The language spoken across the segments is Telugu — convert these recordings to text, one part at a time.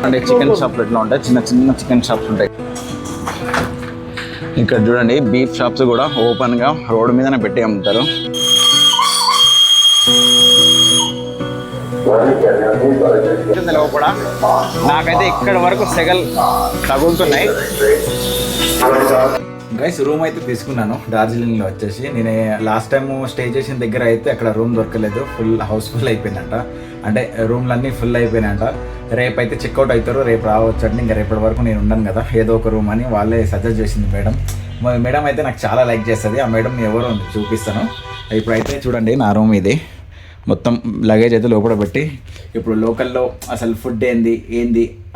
అంటే చికెన్ షాప్లు ఎట్లా ఉంటాయి, చిన్న చిన్న చికెన్ షాప్స్ ఉంటాయి. ఇక్కడ చూడండి బీఫ్ షాప్స్ కూడా ఓపెన్గా రోడ్డు మీదనే పెట్టి అమ్ముతారు. కూడా నాకైతే ఇక్కడ వరకు సెగల్ తగులుతున్నాయి. గైస్ రూమ్ అయితే తీసుకున్నాను డార్జిలింగ్లో వచ్చేసి. నేను లాస్ట్ టైం స్టే చేసిన దగ్గర అయితే అక్కడ రూమ్ దొరకలేదు, హౌస్ఫుల్ అయిపోయిందంట. అంటే రూమ్లన్నీ ఫుల్ అయిపోయినాయంట. రేపు అయితే చెక్అవుట్ అవుతారు, రేపు రావచ్చు అంటే ఇంకా రేపటి వరకు నేను ఉన్నాను కదా ఏదో ఒక రూమ్ అని వాళ్ళే సజెస్ట్ చేసింది మేడం. మేడం అయితే నాకు చాలా లైక్ చేస్తుంది. ఆ మేడం ఎవరో చూపిస్తాను. ఇప్పుడైతే చూడండి నా రూమ్ ఇది. మొత్తం లగేజ్ అయితే లోపల పెట్టి ఇప్పుడు లోకల్లో అసలు ఫుడ్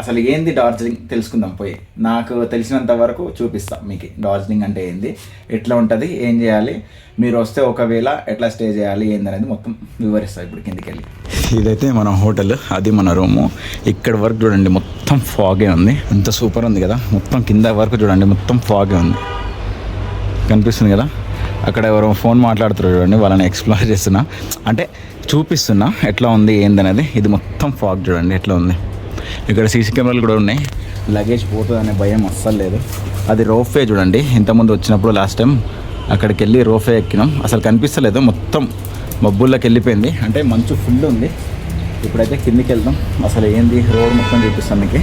అసలు ఏంది డార్జిలింగ్ తెలుసుకుందాం పోయి. నాకు తెలిసినంత వరకు చూపిస్తాం మీకు డార్జిలింగ్ అంటే ఏంది, ఎట్లా ఉంటుంది, ఏం చేయాలి, మీరు వస్తే ఒకవేళ ఎట్లా స్టే చేయాలి ఏందనేది మొత్తం వివరిస్తాను ఇప్పుడు కిందికి వెళ్ళి. ఇదైతే మన హోటల్, అది మన రూము. ఇక్కడ వరకు చూడండి మొత్తం ఫాగే ఉంది. ఎంత సూపర్ ఉంది కదా. మొత్తం కింద వరకు చూడండి మొత్తం ఫాగే ఉంది, కనిపిస్తుంది కదా. అక్కడ ఎవరో ఫోన్ మాట్లాడుతున్నారు చూడండి, వాళ్ళని ఎక్స్ప్లోర్ చేస్తున్నా, అంటే చూపిస్తున్నా ఎట్లా ఉంది ఏందనేది. ఇది మొత్తం ఫాగ్ చూడండి ఎట్లా ఉంది. ఇక్కడ సీసీ కెమెరాలు కూడా ఉన్నాయి. లగేజ్ పోతుంది అనే భయం అస్సలు లేదు. అది రోఫే చూడండి, ఇంతకుముందు వచ్చినప్పుడు లాస్ట్ టైం అక్కడికి వెళ్ళి రోఫే ఎక్కినాం, అసలు కనిపిస్తలేదు, మొత్తం మబ్బుల్లోకి వెళ్ళిపోయింది. అంటే మంచు ఫుల్ ఉంది. ఇప్పుడైతే కిందికి వెళ్దాం, అసలు ఏంది రోడ్ మొత్తం చూపిస్తాం మీకు.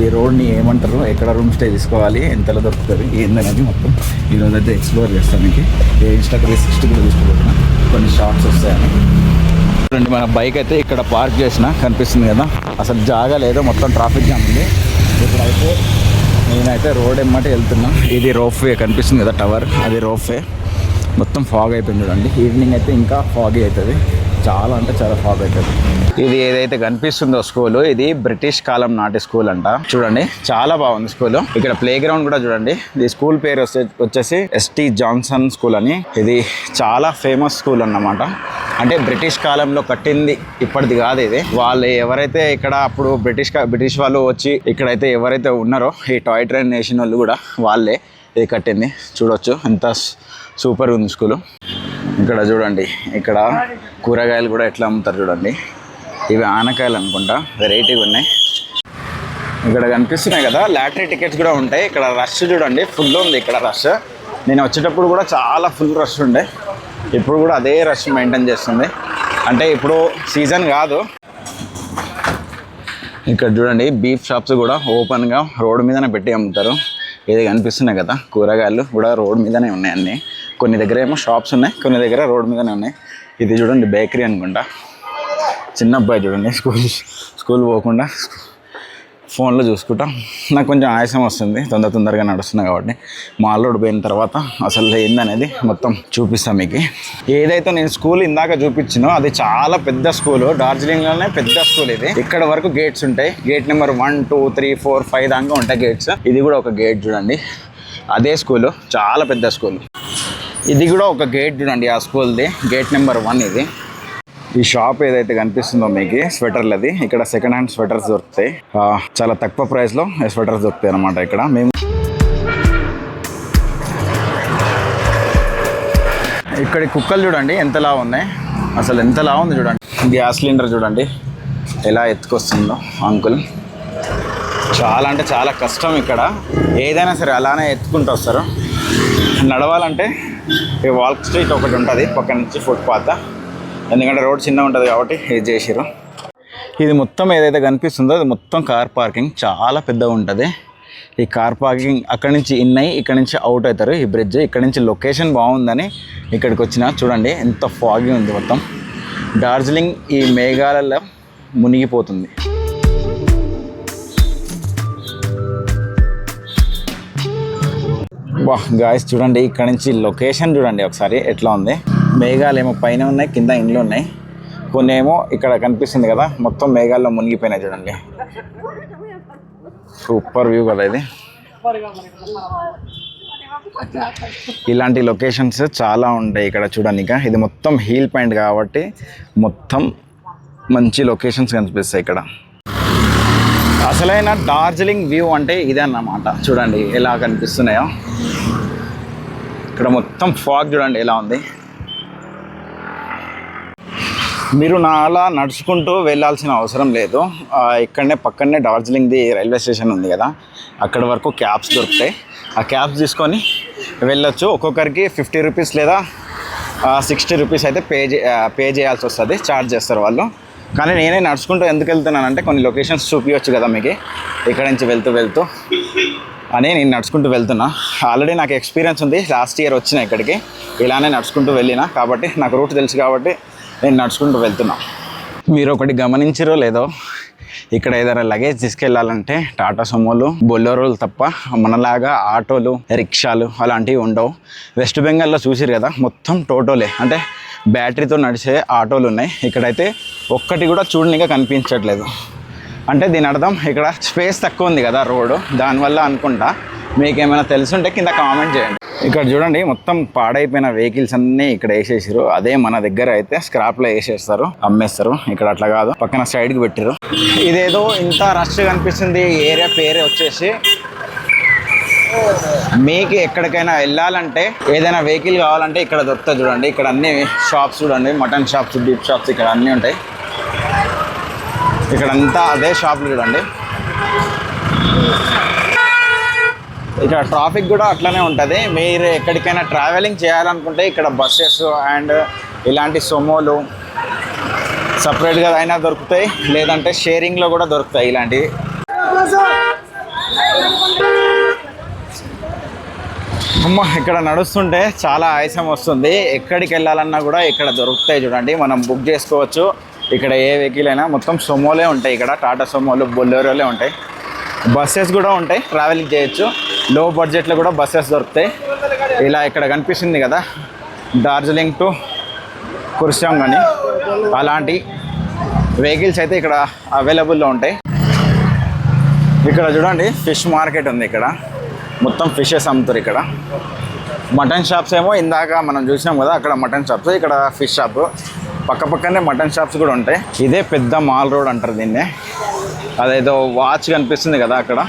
ఈ రోడ్ని ఏమంటారు, ఎక్కడ రూమ్ స్టే తీసుకోవాలి, ఎంతలో దొరుకుతుంది ఏందనేది మొత్తం ఈరోజు అయితే ఎక్స్ప్లోర్ చేస్తాను మీకు. ఇన్స్టాగ్రామ్ 360 కూడా తీసుకుంటున్నా, కొన్ని షార్ట్స్ వస్తాయని. చూడండి మన బైక్ అయితే ఇక్కడ పార్క్ చేసిన, కనిపిస్తుంది కదా. అసలు జాగా లేదు, మొత్తం ట్రాఫిక్ జామ్ ఉంది. ఇప్పుడైతే నేనైతే రోడ్ ఎమ్మటి వెళ్తున్నా. ఇది రోఫ్వే కనిపిస్తుంది కదా, టవర్, అది రోఫ్వే. మొత్తం ఫాగ్ అయిపోయింది చూడండి. ఈవినింగ్ అయితే ఇంకా ఫాగీ అవుతుంది, చాలా అంటే చాలా ఫాగ్ అవుతుంది. ఇది ఏదైతే కనిపిస్తుందో స్కూల్, ఇది బ్రిటిష్ కాలం నాటి స్కూల్ అంట. చూడండి చాలా బాగుంది స్కూల్. ఇక్కడ ప్లే గ్రౌండ్ కూడా చూడండి. ఈ స్కూల్ పేరు వచ్చేసి ఎస్టీ జాన్సన్ స్కూల్ అని. ఇది చాలా ఫేమస్ స్కూల్ అన్నమాట. అంటే బ్రిటిష్ కాలంలో కట్టింది, ఇప్పటిది కాదు ఇది. వాళ్ళు ఎవరైతే ఇక్కడ అప్పుడు బ్రిటిష్ వాళ్ళు వచ్చి ఇక్కడైతే ఎవరైతే ఉన్నారో ఈ టాయ్ ట్రైన్ నేషన్ వాళ్ళు కూడా వాళ్ళే ఇది కట్టింది. చూడొచ్చు ఎంత సూపర్ ఉంది స్కూలు. ఇక్కడ చూడండి, ఇక్కడ కూరగాయలు కూడా ఎట్లా అమ్ముతారు చూడండి. ఇవి ఆనకాయలు అనుకుంటా, వెరైటీగా ఉన్నాయి. ఇక్కడ కనిపిస్తున్నాయి కదా లాటరీ టికెట్స్ కూడా ఉంటాయి. ఇక్కడ రష్ చూడండి ఫుల్ ఉంది ఇక్కడ రష్. నేను వచ్చేటప్పుడు కూడా చాలా ఫుల్ రష్ ఉండే, ఇప్పుడు కూడా అదే రష్ మెయింటైన్ చేస్తుంది. అంటే ఇప్పుడు సీజన్ కాదు. ఇక్కడ చూడండి బీఫ్ షాప్స్ కూడా ఓపెన్గా రోడ్డు మీదనే పెట్టి అమ్ముతారు. ఇది కనిపిస్తున్నాయి కదా, కూరగాయలు కూడా రోడ్ మీదనే ఉన్నాయి అన్నీ. కొన్ని దగ్గర ఏమో షాప్స్ ఉన్నాయి, కొన్ని దగ్గర రోడ్ మీదనే ఉన్నాయి. ఇది చూడండి బేకరీ అనుకుంటా. చిన్న అబ్బాయి చూడండి స్కూల్ పోకుండా ఫోన్లో చూసుకుంటా. నాకు కొంచెం ఆయాసం వస్తుంది, తొందరగా నడుస్తున్నా కాబట్టి. మా అల్లుడు పోయిన తర్వాత అసలు ఏందనేది మొత్తం చూపిస్తాను మీకు. ఏదైతే నేను స్కూల్ ఇందాక చూపించినో అది చాలా పెద్ద స్కూలు, డార్జిలింగ్లోనే పెద్ద స్కూల్ ఇది. ఇక్కడ వరకు గేట్స్ ఉంటాయి, గేట్ నెంబర్ 1, 2, 3, 4, 5 దాకా ఉంటాయి గేట్స్. ఇది కూడా ఒక గేట్ చూడండి, అదే స్కూలు, చాలా పెద్ద స్కూల్. ఇది కూడా ఒక గేట్ చూడండి, ఆ స్కూల్ది గేట్ నెంబర్ 1 ఇది. ఈ షాప్ ఏదైతే కనిపిస్తుందో మీకు స్వెటర్లది, ఇక్కడ సెకండ్ హ్యాండ్ స్వెటర్స్ దొరుకుతాయి. చాలా తక్కువ ప్రైస్లో స్వెటర్స్ దొరుకుతాయి అన్నమాట. ఇక్కడ మేము ఇక్కడ కుక్కలు చూడండి ఎంతలా ఉన్నాయి, అసలు ఎంతలా ఉంది చూడండి. గ్యాస్ సిలిండర్ చూడండి ఎలా ఎత్తుకొస్తుందో అంకుల్. చాలా అంటే చాలా కష్టం ఇక్కడ, ఏదైనా సరే అలానే ఎత్తుకుంటూ వస్తారు. నడవాలంటే ఈ వాల్ స్ట్రీట్ ఒకటి ఉంటుంది పక్కన నుంచి ఫుట్పాత్, ఎందుకంటే రోడ్ చిన్నగా ఉంటుంది కాబట్టి ఇది చేసిర్రు. ఇది మొత్తం ఏదైతే కనిపిస్తుందో అది మొత్తం కార్ పార్కింగ్, చాలా పెద్దగా ఉంటుంది. ఈ కార్ పార్కింగ్ అక్కడి నుంచి ఇన్ అయ్యి ఇక్కడ నుంచి అవుట్ అవుతారు. ఈ బ్రిడ్జ్ ఇక్కడ నుంచి లొకేషన్ బాగుందని ఇక్కడికి వచ్చిన. చూడండి ఎంత ఫాగీ ఉంది మొత్తం. డార్జిలింగ్ ఈ మేఘాలలో మునిగిపోతుంది. వా గాయస్ చూడండి, ఇక్కడ నుంచి లొకేషన్ చూడండి ఒకసారి ఎట్లా ఉంది. మేఘాలు ఏమో పైన ఉన్నాయి, కింద ఇండ్లు ఉన్నాయి. కొన్ని ఏమో ఇక్కడ కనిపిస్తుంది కదా, మొత్తం మేఘాల్లో మునిగిపోయినాయి చూడండి. సూపర్ వ్యూ కదా ఇది. ఇలాంటి లొకేషన్స్ చాలా ఉంటాయి ఇక్కడ చూడడానికి. ఇది మొత్తం హీల్ పాయింట్ కాబట్టి మొత్తం మంచి లొకేషన్స్ కనిపిస్తాయి ఇక్కడ. అసలైన డార్జిలింగ్ వ్యూ అంటే ఇదే అన్నమాట. చూడండి ఎలా కనిపిస్తున్నాయో. ఇక్కడ మొత్తం ఫాగ్ చూడండి ఎలా ఉంది. మీరు నాలా నడుచుకుంటూ వెళ్ళాల్సిన అవసరం లేదు. ఇక్కడనే పక్కనే డార్జిలింగ్ది రైల్వే స్టేషన్ ఉంది కదా, అక్కడ వరకు క్యాబ్స్ దొరుకుతాయి. ఆ క్యాబ్స్ తీసుకొని వెళ్ళొచ్చు. ఒక్కొక్కరికి 50 రూపీస్ లేదా 60 రూపీస్ అయితే పే చేయాల్సి వస్తుంది, ఛార్జ్ చేస్తారు వాళ్ళు. కానీ నేనే నడుచుకుంటూ ఎందుకు వెళ్తున్నానంటే కొన్ని లొకేషన్స్ చూపించవచ్చు కదా మీకు, ఇక్కడ నుంచి వెళ్తూ అని నేను నడుచుకుంటూ వెళ్తున్నా. ఆల్రెడీ నాకు ఎక్స్పీరియన్స్ ఉంది, లాస్ట్ ఇయర్ వచ్చిన ఇక్కడికి ఇలానే నడుచుకుంటూ వెళ్ళిన, కాబట్టి నాకు రూట్ తెలుసు కాబట్టి నేను నడుచుకుంటూ వెళ్తున్నా. మీరు ఒకటి గమనించారో లేదో, ఇక్కడ ఏదైనా లగేజ్ తీసుకెళ్ళాలంటే టాటా సుమోలు, బొలెరోలు తప్ప మనలాగా ఆటోలు, రిక్షాలు అలాంటివి ఉండవు. వెస్ట్ బెంగాల్లో చూసిరు కదా, మొత్తం టోటోలే, అంటే బ్యాటరీతో నడిచే ఆటోలు ఉన్నాయి. ఇక్కడైతే ఒక్కటి కూడా చూడనిగా కనిపించట్లేదు. అంటే దీని అర్థం ఇక్కడ స్పేస్ తక్కువ ఉంది కదా రోడ్డు, దానివల్ల అనుకుంటా. మీకు ఏమైనా తెలుసుంటే కింద కామెంట్ చేయండి. ఇక్కడ చూడండి మొత్తం పాడైపోయిన వెహికల్స్ అన్నీ ఇక్కడ వేసేసారు. అదే మన దగ్గర అయితే స్క్రాప్లో వేసేస్తారు, అమ్మేస్తారు. ఇక్కడ అట్లా కాదు, పక్కన సైడ్కి పెట్టారు. ఇదేదో ఇంత రష్గా అనిపిస్తుంది. ఏరియా పేరే వచ్చేసి, మీకు ఎక్కడికైనా వెళ్ళాలంటే ఏదైనా వెహికల్ కావాలంటే ఇక్కడ దొరుకుతుంది. చూడండి ఇక్కడ అన్ని షాప్స్ చూడండి, మటన్ షాప్స్, బీఫ్ షాప్స్ ఇక్కడ అన్నీ ఉంటాయి. ఇక్కడంతా అదే షాపులు చూడండి. ఇక్కడ ట్రాఫిక్ కూడా అట్లనే ఉంటుంది. మీరు ఎక్కడికైనా ట్రావెలింగ్ చేయాలనుకుంటే ఇక్కడ బస్సెస్ అండ్ ఇలాంటి సొమోలు సపరేట్గా అయినా దొరుకుతాయి, లేదంటే షేరింగ్లో కూడా దొరుకుతాయి ఇలాంటివి. అమ్మ ఇక్కడ నడుస్తుంటే చాలా ఆయాసం వస్తుంది. ఎక్కడికి వెళ్ళాలన్నా కూడా ఇక్కడ దొరుకుతాయి చూడండి, మనం బుక్ చేసుకోవచ్చు. ఇక్కడ ఏ వెహికల్ అయినా మొత్తం సొమోలే ఉంటాయి. ఇక్కడ టాటా సొమోలు, బొలెరోలే ఉంటాయి. బస్సెస్ కూడా ఉంటాయి, ట్రావెలింగ్ చేయొచ్చు. లో బడ్జెట్లో కూడా బస్సెస్ దొరుకుతాయి. ఇలా ఇక్కడ కనిపిస్తుంది కదా డార్జిలింగ్ టు కుర్సాంగ్ అని, అలాంటి వెహికల్స్ అయితే ఇక్కడ అవైలబుల్లో ఉంటాయి. ఇక్కడ చూడండి ఫిష్ మార్కెట్ ఉంది. ఇక్కడ మొత్తం ఫిషెస్ అమ్ముతారు. ఇక్కడ మటన్ షాప్స్ ఏమో ఇందాక మనం చూసినాం కదా, అక్కడ మటన్ షాప్స్, ఇక్కడ ఫిష్ షాప్. పక్కనే మటన్ షాప్స్ కూడా ఉంటాయి. ఇదే పెద్ద మాల్ రోడ్ అంటారు దీన్నే. అదేదో వాచ్ కనిపిస్తుంది కదా అక్కడ,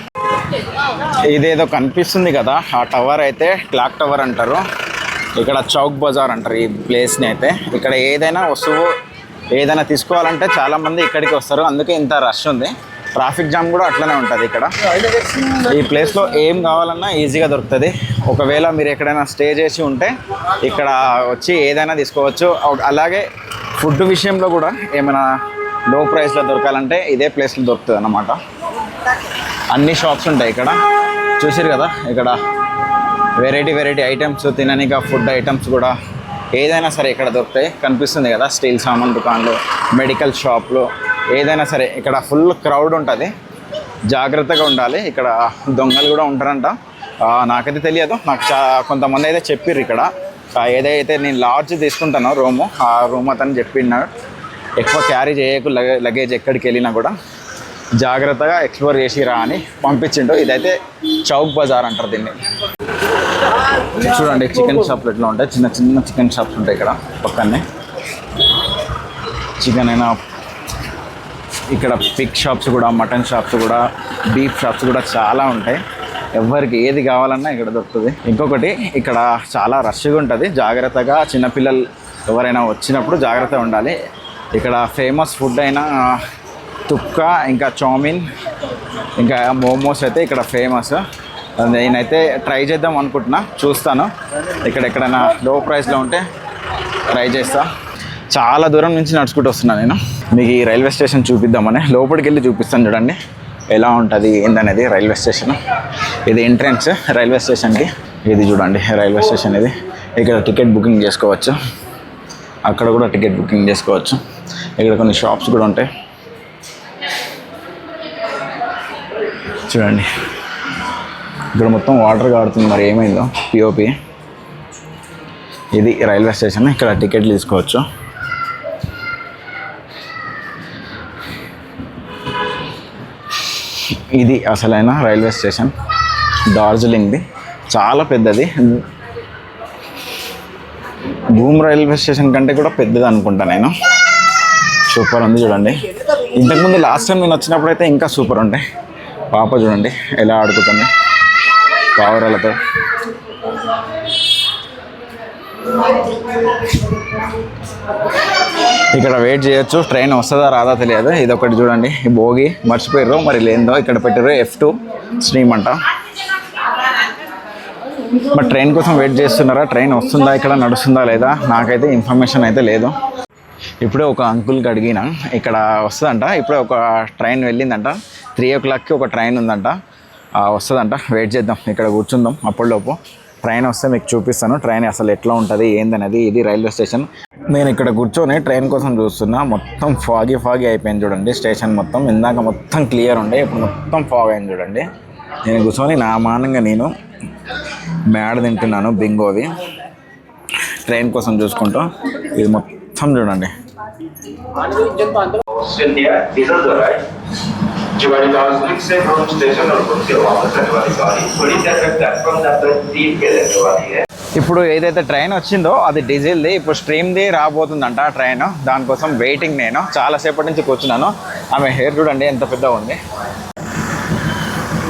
ఇదేదో కనిపిస్తుంది కదా ఆ టవర్ అయితే క్లాక్ టవర్ అంటారు. ఇక్కడ చౌక్ బజార్ అంటారు ఈ ప్లేస్ని అయితే. ఇక్కడ ఏదైనా వస్తువు ఏదైనా తీసుకోవాలంటే చాలామంది ఇక్కడికి వస్తారు, అందుకే ఇంత రష్ ఉంది. ట్రాఫిక్ జామ్ కూడా అట్లనే ఉంటుంది ఇక్కడ. ఈ ప్లేస్లో ఏం కావాలన్నా ఈజీగా దొరుకుతుంది. ఒకవేళ మీరు ఎక్కడైనా స్టే చేసి ఉంటే ఇక్కడ వచ్చి ఏదైనా తీసుకోవచ్చు. అలాగే ఫుడ్ విషయంలో కూడా ఏమైనా లో ప్రైస్లో దొరకాలంటే ఇదే ప్లేస్లో దొరుకుతుంది అన్నమాట. అన్ని షాప్స్ ఉంటాయి ఇక్కడ, చూసారు కదా. ఇక్కడ వెరైటీ ఐటమ్స్, తిననిక ఫుడ్ ఐటమ్స్ కూడా ఏదైనా సరే ఇక్కడ దొరుకుతాయి. కనిపిస్తుంది కదా స్టీల్ సామాన్ దుకాణాలు, మెడికల్ షాప్లు, ఏదైనా సరే ఇక్కడ ఫుల్ క్రౌడ్ ఉంటుంది. జాగ్రత్తగా ఉండాలి. ఇక్కడ దొంగలు కూడా ఉంటారంట. నాకైతే తెలియదు, నాకు కొంతమంది అయితే చెప్పిర్రు. ఇక్కడ ఏదైతే నేను లాడ్జ్ తీసుకుంటానో రూము, ఆ రూమ్ అతను చెప్పినాడు ఎక్కువ క్యారీ చేయకు లగేజ్, ఎక్కడికి వెళ్ళినా కూడా జాగ్రత్తగా ఎక్స్ప్లోర్ చేసిరా అని పంపించిండు. ఇదైతే చౌక్ బజార్ అంటారు దీన్ని. చూడండి చికెన్ షాప్లు ఎట్లా ఉంటాయి, చిన్న చికెన్ షాప్స్ ఉంటాయి ఇక్కడ పక్కనే. చికెన్ అయినా, ఇక్కడ పిగ్ షాప్స్ కూడా, మటన్ షాప్స్ కూడా, బీఫ్ షాప్స్ కూడా చాలా ఉంటాయి. ఎవరికి ఏది కావాలన్నా ఇక్కడ దొరుకుతుంది. ఇంకొకటి ఇక్కడ చాలా రష్గా ఉంటుంది, జాగ్రత్తగా చిన్నపిల్లలు ఎవరైనా వచ్చినప్పుడు జాగ్రత్తగా ఉండాలి. ఇక్కడ ఫేమస్ ఫుడ్ అయినా తుక్క, ఇంకా చౌమిన్, ఇంకా మోమోస్ అయితే ఇక్కడ ఫేమస్. నేనైతే ట్రై చేద్దాం అనుకుంటున్నా, చూస్తాను. ఇక్కడ ఎక్కడైనా లో ప్రైస్లో ఉంటే ట్రై చేస్తా. చాలా దూరం నుంచి నడుచుకుంటూ వస్తున్నాను నేను. మీకు ఈ రైల్వే స్టేషన్ చూపిద్దామని లోపలికి వెళ్ళి చూపిస్తాను. చూడండి ఎలా ఉంటుంది ఏందనేది రైల్వే స్టేషన్. ఇది ఎంట్రన్స్ రైల్వే స్టేషన్కి. ఇది చూడండి రైల్వే స్టేషన్ ఇది. ఇక్కడ టికెట్ బుకింగ్ చేసుకోవచ్చు, అక్కడ కూడా టికెట్ బుకింగ్ చేసుకోవచ్చు. ఇక్కడ కొన్ని షాప్స్ కూడా ఉంటాయి. చూడండి ఇక్కడ మొత్తం వాటర్ కాడుతుంది, మరి ఏమైందో పిఓపి. ఇది రైల్వే స్టేషన్, ఇక్కడ టికెట్లు తీసుకోవచ్చు. ఇది అసలైన రైల్వే స్టేషన్ డార్జిలింగ్ది, చాలా పెద్దది. భూమ్ రైల్వే స్టేషన్ కంటే కూడా పెద్దది అనుకుంటా నేను. సూపర్ ఉంది చూడండి. ఇంతకుముందు లాస్ట్ టైం నేను వచ్చినప్పుడు అయితే ఇంకా సూపర్ ఉండే. పాప చూడండి ఎలా ఆడుకుంటుంది పావురాలతో. ఇక్కడ వెయిట్ చేయొచ్చు, ట్రైన్ వస్తుందా రాదా తెలియదు. ఇది ఒకటి చూడండి, ఈ భోగి మర్చిపోయారు మరి లేదో ఇక్కడ పెట్టారు F2 స్ట్రీమ్ అంట. మరి ట్రైన్ కోసం వెయిట్ చేస్తున్నారా, ట్రైన్ వస్తుందా ఇక్కడ నడుస్తుందా లేదా, నాకైతే ఇన్ఫర్మేషన్ అయితే లేదు. ఇప్పుడే ఒక అంకుల్కి అడిగిన ఇక్కడ వస్తుందంట, ఇప్పుడే ఒక ట్రైన్ వెళ్ళిందంట, 3 o'clockకి ఒక ట్రైన్ ఉందంట, వస్తుందంట. వెయిట్ చేద్దాం, ఇక్కడ కూర్చుందాం. అప్పటిలోపు ట్రైన్ వస్తే మీకు చూపిస్తాను ట్రైన్ అసలు ఎట్లా ఉంటుంది ఏందనేది. ఇది రైల్వే స్టేషన్. నేను ఇక్కడ కూర్చొని ట్రైన్ కోసం చూస్తున్నా. మొత్తం ఫాగీ అయిపోయింది చూడండి స్టేషన్ మొత్తం. ఇందాక మొత్తం క్లియర్ ఉండే, ఇప్పుడు మొత్తం ఫాగ్ అయింది చూడండి. నేను కూర్చొని నా మానంగా నేను మేడ తింటున్నాను బింగోవి ట్రైన్ కోసం చూసుకుంటూ. ఇది మొత్తం చూడండి. ఇప్పుడు ఏదైతే ట్రైన్ వచ్చిందో అది డీజిల్ది, ఇప్పుడు స్ట్రీమ్ది రాబోతుందంట ట్రైన్. దానికోసం వెయిటింగ్. నేను చాలాసేపటి నుంచి కూర్చున్నాను. ఆమె హెయిర్ చూడండి ఎంత పెద్దగా ఉంది.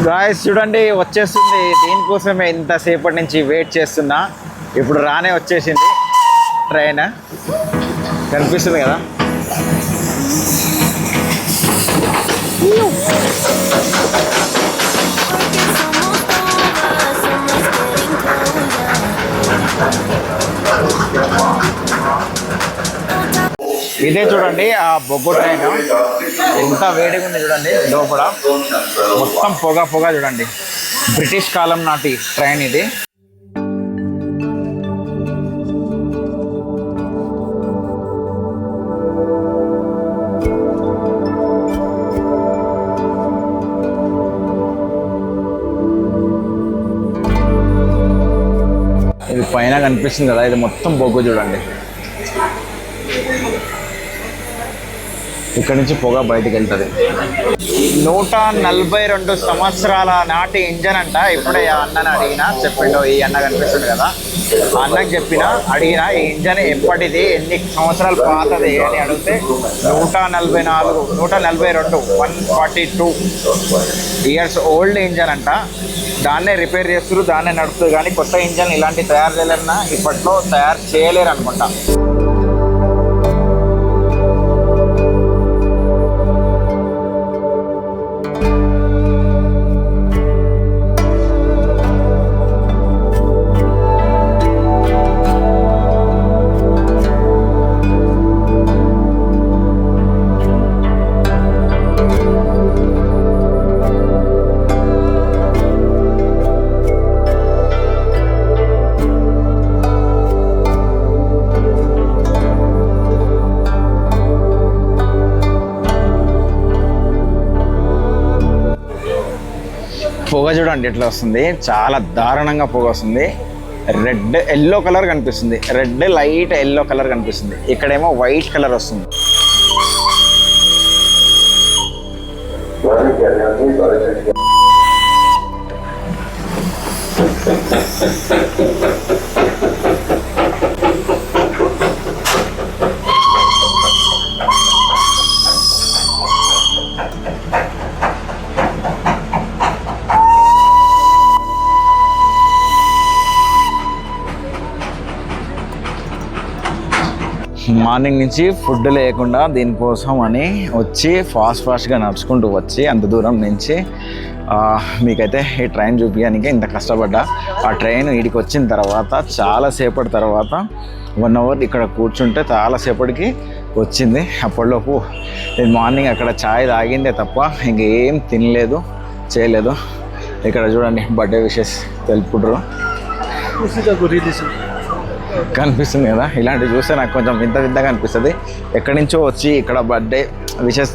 గాయస్ చూడండి వచ్చేస్తుంది. దీనికోసమే ఇంతసేపటి నుంచి వెయిట్ చేస్తున్నా. ఇప్పుడు రానే వచ్చేసింది ట్రైన్, కనిపిస్తుంది కదా. ఇదే చూడండి ఆ బొగ్గు ట్రైన్ ఎంత వేడిగా ఉంది చూడండి. లోపల మొత్తం పొగ చూడండి. బ్రిటిష్ కాలం నాటి ట్రైన్ ఇది. ఇది పైన కనిపిస్తుంది కదా, ఇది మొత్తం బొగ్గు చూడండి. ఇక్కడ నుంచి పొగ బయటికి వెళ్తుంది. 142 సంవత్సరాల నాటి ఇంజన్ అంట. ఇప్పుడే అన్నని అడిగినా చెప్పిండు, ఈ అన్న కనిపిస్తుంది కదా, ఆ అన్నకి అడిగిన ఈ ఇంజన్ ఎప్పటిది, ఎన్ని సంవత్సరాలు పాతది అని అడిగితే 142 ఇయర్స్ ఓల్డ్ ఇంజన్ అంట. దాన్నే రిపేర్ చేస్తారు, దాన్నే నడుస్తుంది. కానీ కొత్త ఇంజన్ ఇలాంటి తయారు చేయాలన్నా ఇప్పట్లో తయారు చేయలేరు అనుకుంటా. పొగ చూడండి ఎట్లా వస్తుంది, చాలా దారుణంగా పొగ వస్తుంది. రెడ్ ఎల్లో కలర్ కనిపిస్తుంది, రెడ్ లైట్ ఎల్లో కలర్ కనిపిస్తుంది. ఇక్కడేమో వైట్ కలర్ వస్తుంది. మార్నింగ్ నుంచి ఫుడ్ లేకుండా దీనికోసం అని వచ్చి ఫాస్ట్గా నడుచుకుంటూ వచ్చి అంత దూరం నుంచి మీకైతే ఈ ట్రైన్ చూపించడానికి ఇంత కష్టపడ్డా. ఆ ట్రైన్ వీడికి వచ్చిన తర్వాత చాలాసేపటి తర్వాత 1 hour ఇక్కడ కూర్చుంటే చాలాసేపటికి వచ్చింది. అప్పటిలోపు నేను మార్నింగ్ అక్కడ ఛాయ్ తాగిందే తప్ప ఇంకేం తినలేదు చేయలేదు. ఇక్కడ చూడండి బర్త్డే విషెస్ తెలుపుకుంటారు కనిపిస్తుంది కదా. ఇలాంటివి చూస్తే నాకు కొంచెం వింతగా అనిపిస్తుంది. ఎక్కడి నుంచో వచ్చి ఇక్కడ బర్త్డే విషెస్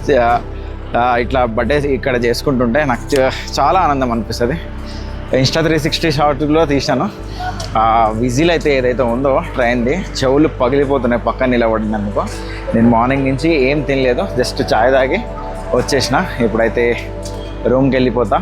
ఇట్లా బర్త్డే ఇక్కడ చేసుకుంటుంటే నాకు చాలా ఆనందం అనిపిస్తుంది. Insta360 షాట్లో తీసాను. విజిల్ అయితే ఏదైతే ఉందో ట్రైన్ది చెవులు పగిలిపోతున్నాయి పక్కన నిలబడింది అనుకో. నేను మార్నింగ్ నుంచి ఏం తినలేదు, జస్ట్ ఛాయ్ తాగి వచ్చేసిన. ఇప్పుడైతే రూమ్కి వెళ్ళిపోతా.